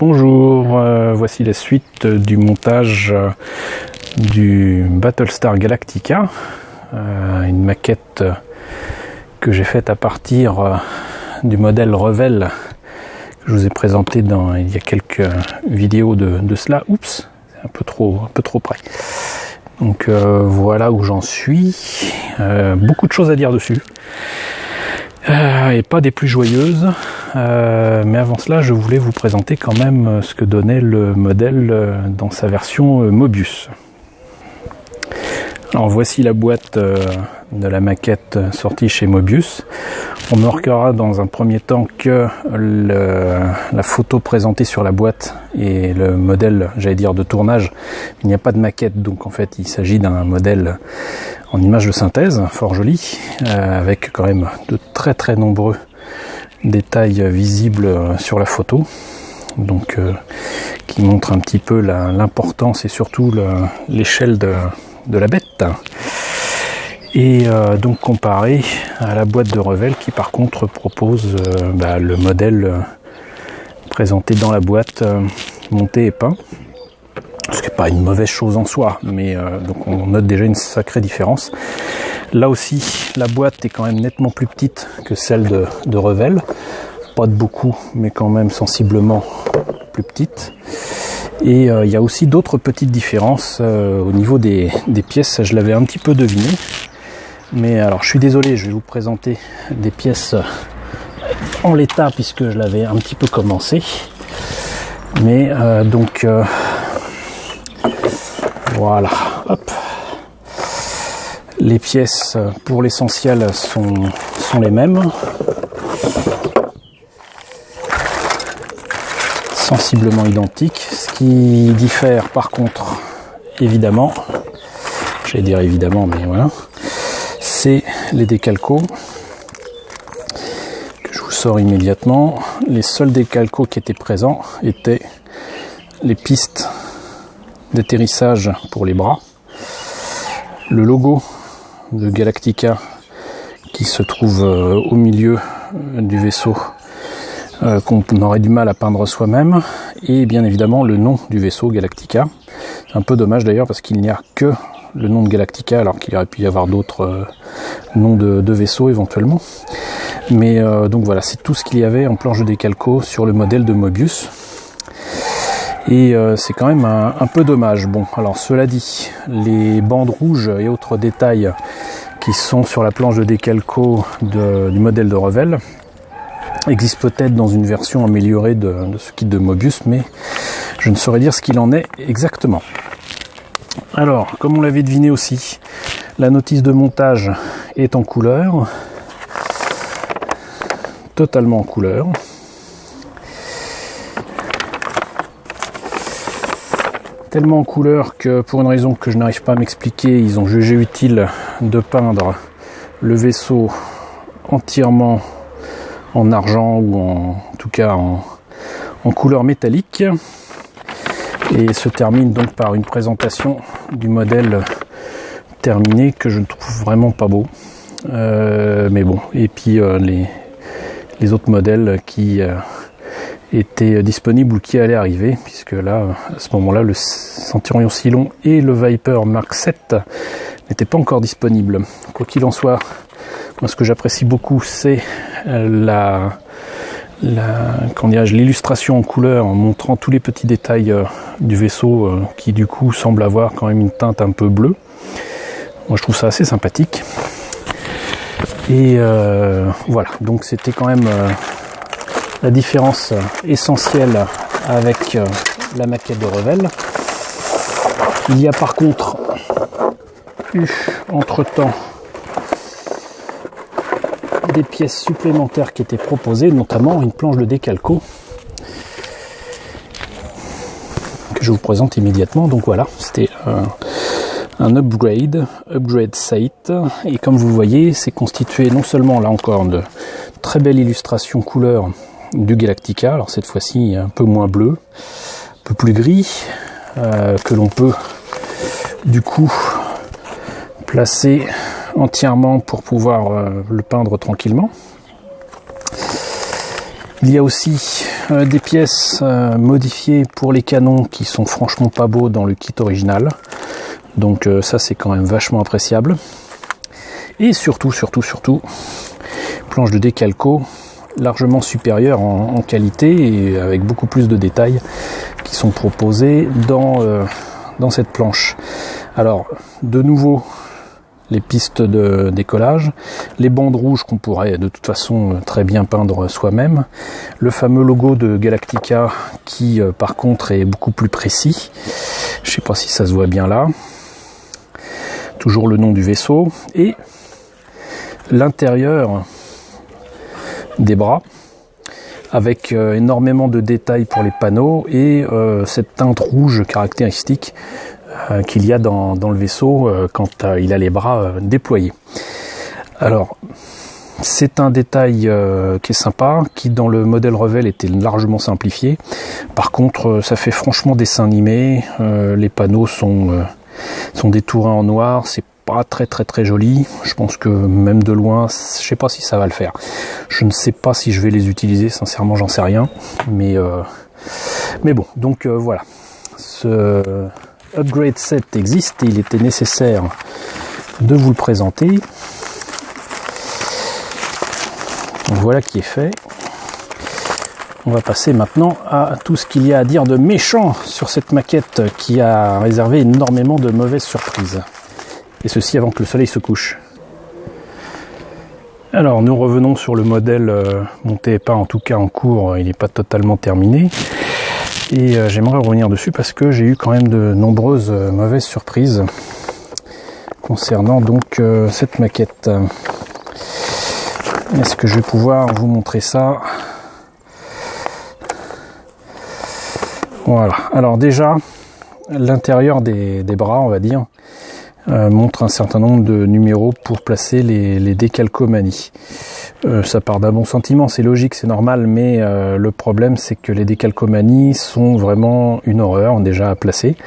Bonjour, voici la suite du montage du Battlestar Galactica, une maquette que j'ai faite à partir du modèle Revell que je vous ai présenté il y a quelques vidéos de cela. Oups, c'est un peu trop près. Donc voilà où j'en suis. Beaucoup de choses à dire dessus. Et pas des plus joyeuses, mais avant cela je voulais vous présenter quand même ce que donnait le modèle dans sa version Mobius. Alors voici la boîte de la maquette sortie chez Mobius. On remarquera dans un premier temps que la photo présentée sur la boîte et le modèle, j'allais dire de tournage, il n'y a pas de maquette, donc en fait il s'agit d'un modèle en image de synthèse, fort joli, avec quand même de très nombreux détails visibles sur la photo, donc qui montrent un petit peu l'importance et surtout l'échelle de la bête. Et donc comparé à la boîte de Revell qui par contre propose le modèle présenté dans la boîte, monté et peint. Ce qui n'est pas une mauvaise chose en soi, mais donc on note déjà une sacrée différence. Là aussi, la boîte est quand même nettement plus petite que celle de Revell. Pas de beaucoup, mais quand même sensiblement plus petite. Et il y a aussi d'autres petites différences au niveau des pièces. Ça, je l'avais un petit peu deviné. Mais alors, je suis désolé, je vais vous présenter des pièces en l'état puisque je l'avais un petit peu commencé. Mais voilà, hop. Les pièces pour l'essentiel sont les mêmes. Sensiblement identiques. Ce qui diffère par contre, évidemment, j'allais dire évidemment, mais voilà, c'est les décalcos que je vous sors immédiatement. Les seuls décalcos qui étaient présents étaient les pistes d'atterrissage pour les bras, le logo de Galactica qui se trouve au milieu du vaisseau qu'on aurait du mal à peindre soi-même, et bien évidemment le nom du vaisseau Galactica. C'est un peu dommage d'ailleurs parce qu'il n'y a que le nom de Galactica alors qu'il aurait pu y avoir d'autres noms de vaisseaux éventuellement. Mais donc voilà, c'est tout ce qu'il y avait en planche de décalco sur le modèle de Mobius. Et c'est quand même un peu dommage. Bon, alors cela dit, les bandes rouges et autres détails qui sont sur la planche de décalco du modèle de Revell existent peut-être dans une version améliorée de ce kit de Mobius, mais je ne saurais dire ce qu'il en est exactement. Alors, comme on l'avait deviné aussi, la notice de montage est en couleur, totalement en couleur. Tellement en couleur que pour une raison que je n'arrive pas à m'expliquer, ils ont jugé utile de peindre le vaisseau entièrement en argent ou en tout cas en couleur métallique, et se termine donc par une présentation du modèle terminé que je ne trouve vraiment pas beau, mais bon. Et puis les autres modèles qui étaient disponibles ou qui allaient arriver, puisque là à ce moment là le Centurion Cylon et le Viper Mark 7 n'étaient pas encore disponibles. Quoi qu'il en soit, moi ce que j'apprécie beaucoup c'est l'illustration en couleur en montrant tous les petits détails du vaisseau qui du coup semble avoir quand même une teinte un peu bleue. Moi je trouve ça assez sympathique. Et voilà, donc c'était quand même la différence essentielle avec la maquette de Revell. Il y a par contre eu entre-temps des pièces supplémentaires qui étaient proposées, notamment une planche de décalco que je vous présente immédiatement. Donc voilà, c'était un upgrade site, et comme vous voyez, c'est constitué non seulement là encore de très belles illustrations couleur du Galactica, alors cette fois-ci un peu moins bleu, un peu plus gris, que l'on peut du coup placer entièrement pour pouvoir le peindre tranquillement. Il y a aussi des pièces modifiées pour les canons qui sont franchement pas beaux dans le kit original. Donc ça c'est quand même vachement appréciable. Et surtout, planche de décalco largement supérieure en qualité et avec beaucoup plus de détails qui sont proposés dans cette planche. Alors, de nouveau, les pistes de décollage, les bandes rouges qu'on pourrait de toute façon très bien peindre soi-même, le fameux logo de Galactica qui par contre est beaucoup plus précis. Je sais pas si ça se voit bien là. Toujours le nom du vaisseau et l'intérieur des bras avec énormément de détails pour les panneaux et cette teinte rouge caractéristique qu'il y a dans le vaisseau quand il a les bras déployés. Alors c'est un détail qui est sympa, qui dans le modèle Revell était largement simplifié. Par contre ça fait franchement dessin animé, les panneaux sont détourés en noir, c'est pas très joli. Je pense que même de loin, je sais pas si ça va le faire. Je ne sais pas si je vais les utiliser, sincèrement j'en sais rien. Mais bon, donc voilà. Ce upgrade set existe et il était nécessaire de vous le présenter. Donc voilà qui est fait. On va passer maintenant à tout ce qu'il y a à dire de méchant sur cette maquette qui a réservé énormément de mauvaises surprises. Et ceci avant que le soleil se couche. Alors nous revenons sur le modèle monté et peint, en tout cas en cours, il n'est pas totalement terminé. Et j'aimerais revenir dessus parce que j'ai eu quand même de nombreuses mauvaises surprises concernant donc cette maquette. Est-ce que je vais pouvoir vous montrer ça? Voilà, alors déjà l'intérieur des bras, on va dire, montre un certain nombre de numéros pour placer les décalcomanies. Ça part d'un bon sentiment, c'est logique, c'est normal, mais le problème c'est que les décalcomanies sont vraiment une horreur déjà à placer,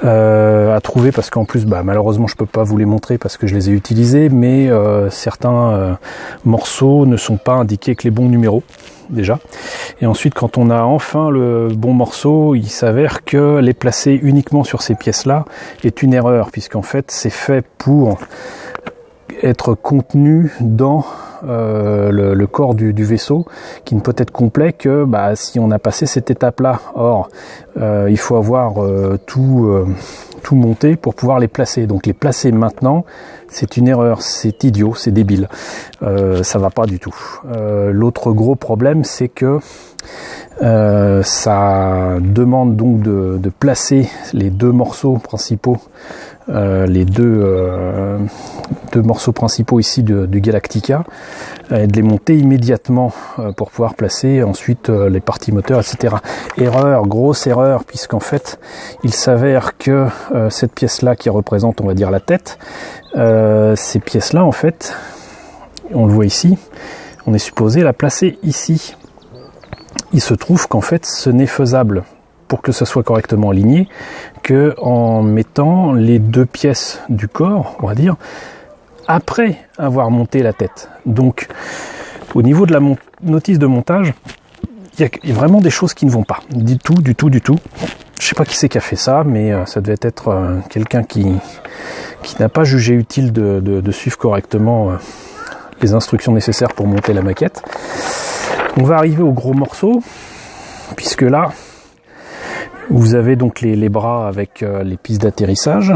à trouver, parce qu'en plus malheureusement je peux pas vous les montrer parce que je les ai utilisés, mais certains morceaux ne sont pas indiqués avec les bons numéros déjà, et ensuite quand on a enfin le bon morceau, il s'avère que les placer uniquement sur ces pièces là est une erreur, puisqu'en fait c'est fait pour être contenu dans le corps du vaisseau, qui ne peut être complet que si on a passé cette étape là. Or il faut avoir tout monté pour pouvoir les placer, donc les placer maintenant c'est une erreur, c'est idiot, c'est débile, ça va pas du tout. L'autre gros problème c'est que ça demande donc de placer les deux morceaux principaux, les deux morceaux principaux ici du Galactica, et de les monter immédiatement pour pouvoir placer ensuite les parties moteurs, etc. Erreur, grosse erreur, puisqu'en fait il s'avère que cette pièce là qui représente, on va dire, la tête, ces pièces là en fait, on le voit ici, on est supposé la placer ici. Il se trouve qu'en fait ce n'est faisable pour que ça soit correctement aligné que en mettant les deux pièces du corps, on va dire, après avoir monté la tête. Donc au niveau de la notice de montage, il y a vraiment des choses qui ne vont pas du tout. Je sais pas qui c'est qui a fait ça, mais ça devait être quelqu'un qui n'a pas jugé utile de suivre correctement les instructions nécessaires pour monter la maquette. On va arriver au gros morceau, puisque là vous avez donc les bras avec les pistes d'atterrissage,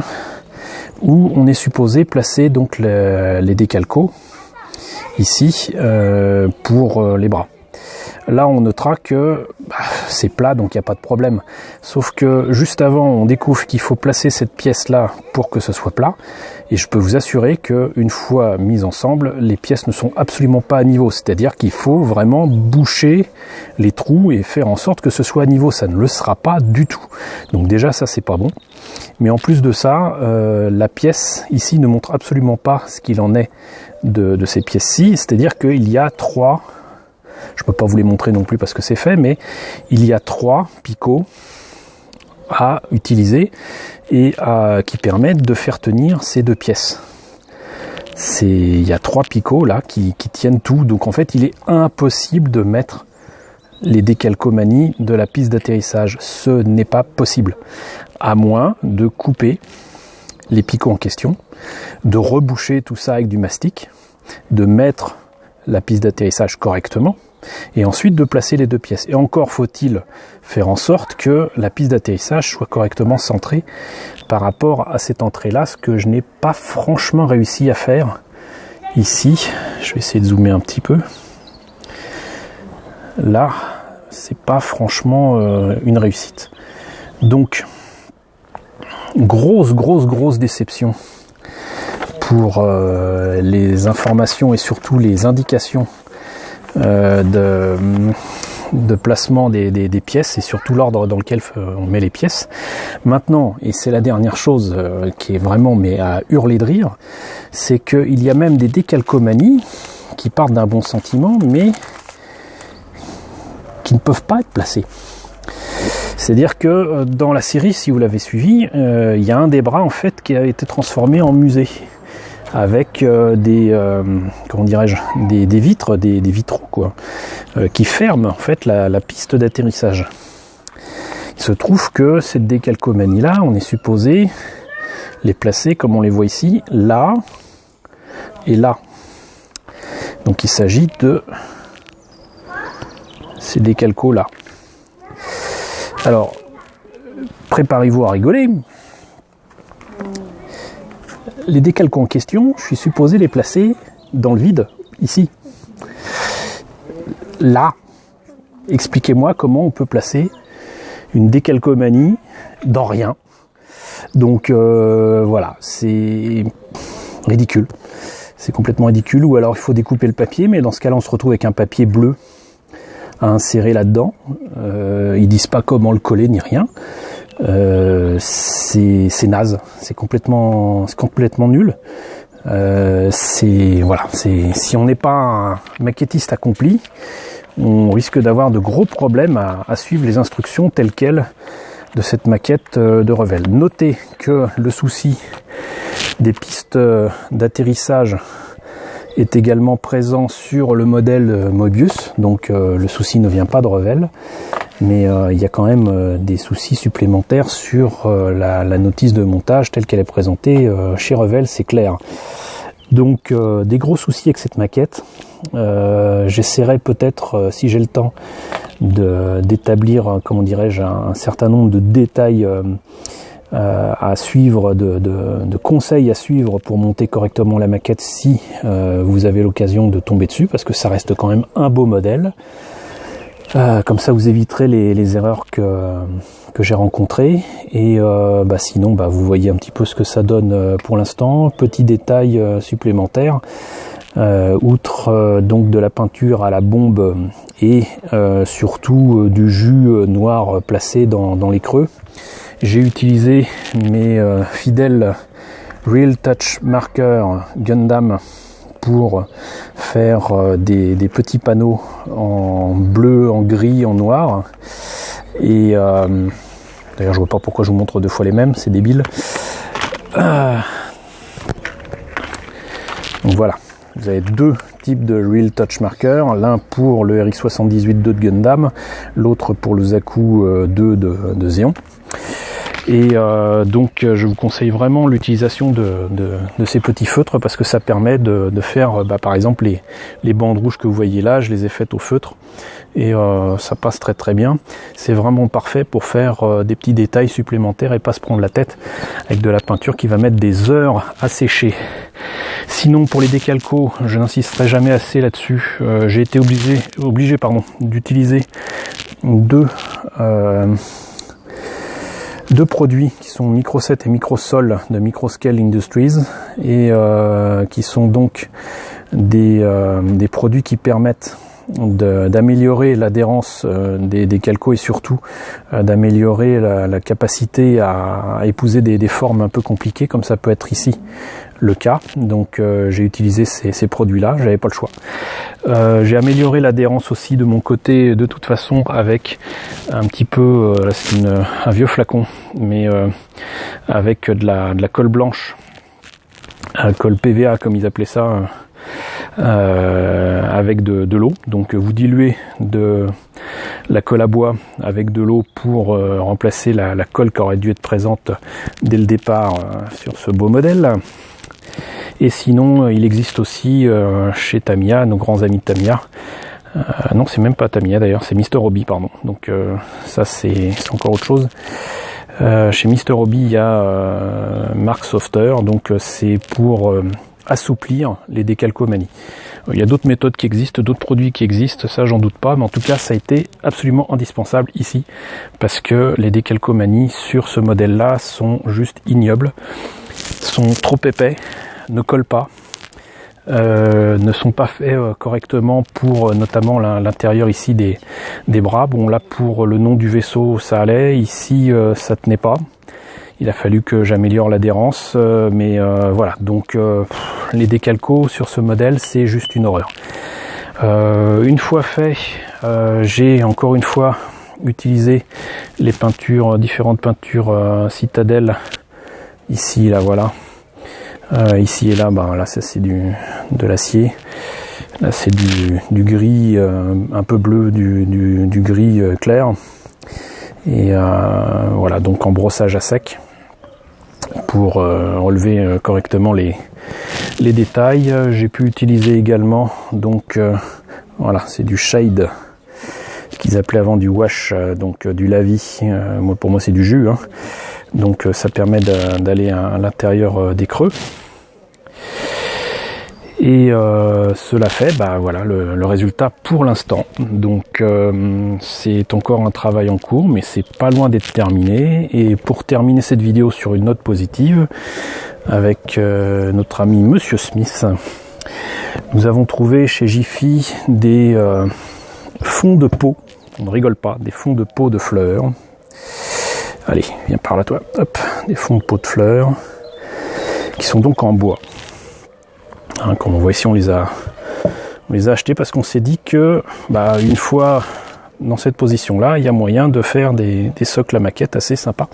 où on est supposé placer donc les décalcos ici pour les bras. Là on notera que c'est plat, donc il n'y a pas de problème, sauf que juste avant on découvre qu'il faut placer cette pièce là pour que ce soit plat, et je peux vous assurer que une fois mises ensemble, les pièces ne sont absolument pas à niveau, c'est-à-dire qu'il faut vraiment boucher les trous et faire en sorte que ce soit à niveau. Ça ne le sera pas du tout, donc déjà ça c'est pas bon. Mais en plus de ça, la pièce ici ne montre absolument pas ce qu'il en est de ces pièces-ci, c'est-à-dire qu'il y a trois, je peux pas vous les montrer non plus parce que c'est fait, mais il y a trois picots à utiliser et qui permettent de faire tenir ces deux pièces. Il y a trois picots là qui tiennent tout, donc en fait il est impossible de mettre les décalcomanies de la piste d'atterrissage. Ce n'est pas possible, à moins de couper les picots en question, de reboucher tout ça avec du mastic, de mettre la piste d'atterrissage correctement, et ensuite de placer les deux pièces. Et encore faut-il faire en sorte que la piste d'atterrissage soit correctement centrée par rapport à cette entrée-là, ce que je n'ai pas franchement réussi à faire ici. Je vais essayer de zoomer un petit peu. Là, c'est pas franchement une réussite. Donc, grosse déception pour les informations et surtout les indications de placement des pièces et surtout l'ordre dans lequel on met les pièces. Maintenant, et c'est la dernière chose qui est vraiment mais à hurler de rire, c'est qu'il y a même des décalcomanies qui partent d'un bon sentiment mais qui ne peuvent pas être placées. C'est-à-dire que dans la série, si vous l'avez suivi, il y a un des bras en fait qui a été transformé en musée avec comment dirais-je, des vitres, des vitraux quoi, qui ferment en fait la piste d'atterrissage. Il se trouve que cette décalcomanie là, on est supposé les placer comme on les voit ici, là et là. Donc il s'agit de ces décalcos là. Alors, préparez-vous à rigoler. Les décalcos en question, je suis supposé les placer dans le vide, ici. Là, expliquez-moi comment on peut placer une décalcomanie dans rien. Donc voilà, c'est ridicule. C'est complètement ridicule. Ou alors il faut découper le papier, mais dans ce cas-là, on se retrouve avec un papier bleu à insérer là-dedans. Ils disent pas comment le coller ni rien. C'est naze, c'est complètement nul. Si on n'est pas un maquettiste accompli, on risque d'avoir de gros problèmes à suivre les instructions telles quelles de cette maquette de Revell. Notez que le souci des pistes d'atterrissage est également présent sur le modèle Mobius, donc le souci ne vient pas de Revell, mais il y a quand même des soucis supplémentaires sur la notice de montage telle qu'elle est présentée chez Revell, c'est clair. Donc des gros soucis avec cette maquette. J'essaierai peut-être, si j'ai le temps, d'établir, comment dirais-je, un certain nombre de détails à suivre, de conseils à suivre pour monter correctement la maquette si vous avez l'occasion de tomber dessus, parce que ça reste quand même un beau modèle. Comme ça vous éviterez les erreurs que j'ai rencontrées, et sinon vous voyez un petit peu ce que ça donne pour l'instant. Petit détail supplémentaire, outre donc de la peinture à la bombe et surtout du jus noir placé dans les creux, j'ai utilisé mes fidèles Real Touch Marker Gundam pour faire des petits panneaux en bleu, en gris, en noir. Et d'ailleurs je vois pas pourquoi je vous montre deux fois les mêmes, c'est débile. Donc voilà, vous avez deux types de Real Touch Marker, l'un pour le RX-78-2 de Gundam, l'autre pour le Zaku 2 de Xeon. Et donc je vous conseille vraiment l'utilisation de ces petits feutres, parce que ça permet de faire par exemple les bandes rouges que vous voyez là, je les ai faites au feutre et ça passe très très bien. C'est vraiment parfait pour faire des petits détails supplémentaires et pas se prendre la tête avec de la peinture qui va mettre des heures à sécher. Sinon pour les décalcos, je n'insisterai jamais assez là-dessus. J'ai été obligé d'utiliser deux produits qui sont Microset et Microsol de Microscale Industries, et qui sont donc des produits qui permettent d'améliorer l'adhérence des calcos et surtout d'améliorer la capacité à épouser des formes un peu compliquées, comme ça peut être ici le cas. Donc j'ai utilisé ces produits-là, j'avais pas le choix. J'ai amélioré l'adhérence aussi de mon côté de toute façon avec un petit peu, là c'est un vieux flacon, mais avec de la colle blanche, colle PVA comme ils appelaient ça, avec de l'eau. Donc vous diluez de la colle à bois avec de l'eau pour remplacer la colle qui aurait dû être présente dès le départ sur ce beau modèle. Et sinon, il existe aussi chez Tamiya, nos grands amis de Tamiya. Non, c'est même pas Tamiya d'ailleurs, c'est Mr. Hobby, pardon. Donc ça, c'est encore autre chose. Chez Mr. Hobby, il y a Mark Softer, donc c'est pour assouplir les décalcomanies. Il y a d'autres méthodes qui existent, d'autres produits qui existent, ça j'en doute pas, mais en tout cas ça a été absolument indispensable ici, parce que les décalcomanies sur ce modèle-là sont juste ignobles, sont trop épais, ne collent pas, ne sont pas faits correctement pour notamment l'intérieur ici des bras. Bon là pour le nom du vaisseau ça allait, ici ça tenait pas. Il a fallu que j'améliore l'adhérence, mais voilà, donc les décalcos sur ce modèle c'est juste une horreur. Une fois fait, j'ai encore une fois utilisé les peintures, différentes peintures Citadel, ici, là, voilà. Ici et là, bah, là ça c'est de l'acier. Là c'est du gris, un peu bleu, du gris clair. Et voilà, donc en brossage à sec pour relever correctement les détails. J'ai pu utiliser également, donc voilà, c'est du shade, ce qu'ils appelaient avant du wash, donc du lavis. Pour moi c'est du jus, hein. Donc ça permet d'aller à l'intérieur des creux. Et cela fait, bah voilà, le résultat pour l'instant. Donc c'est encore un travail en cours, mais c'est pas loin d'être terminé. Et pour terminer cette vidéo sur une note positive, avec notre ami Monsieur Smith, nous avons trouvé chez Jiffy des fonds de pot. On ne rigole pas, des fonds de pot de fleurs. Allez, viens par là toi. Hop, des fonds de pot de fleurs qui sont donc en bois. Hein, comme on voit ici, on les a achetés parce qu'on s'est dit que bah, une fois dans cette position-là, il y a moyen de faire des socles à maquette assez sympas.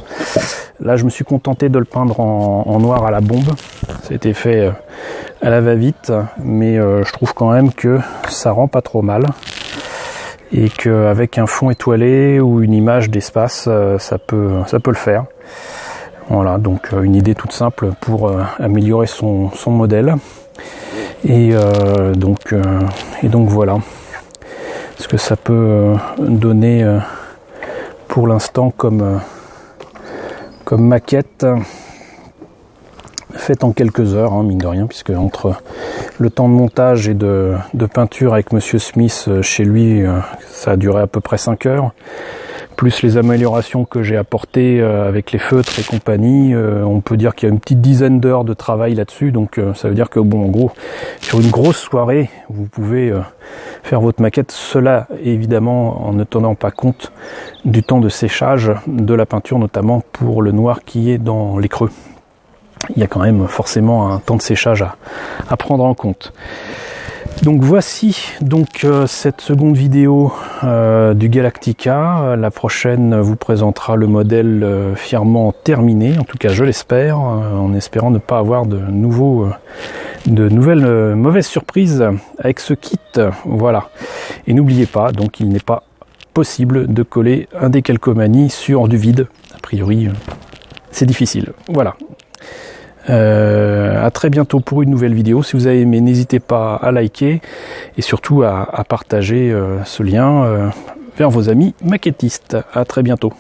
Là, je me suis contenté de le peindre en noir à la bombe. C'était fait à la va-vite, mais je trouve quand même que ça rend pas trop mal. Et qu'avec un fond étoilé ou une image d'espace, ça peut le faire. Voilà, donc une idée toute simple pour améliorer son modèle. Et donc voilà ce que ça peut donner pour l'instant comme maquette faite en quelques heures, hein, mine de rien, puisque entre le temps de montage et de peinture avec Monsieur Smith chez lui, ça a duré à peu près 5 heures, plus les améliorations que j'ai apportées avec les feutres et compagnie, on peut dire qu'il y a une petite dizaine d'heures de travail là-dessus, donc ça veut dire que bon, en gros, sur une grosse soirée, vous pouvez faire votre maquette, cela évidemment en ne tenant pas compte du temps de séchage de la peinture, notamment pour le noir qui est dans les creux. Il y a quand même forcément un temps de séchage à prendre en compte. Donc voici donc cette seconde vidéo du Galactica. La prochaine vous présentera le modèle fièrement terminé, en tout cas je l'espère, en espérant ne pas avoir de nouvelles mauvaises surprises avec ce kit. Voilà. Et n'oubliez pas, donc il n'est pas possible de coller un décalcomanie sur du vide. A priori, c'est difficile. Voilà. À très bientôt pour une nouvelle vidéo. Si vous avez aimé, n'hésitez pas à liker et surtout à partager ce lien vers vos amis maquettistes. À très bientôt.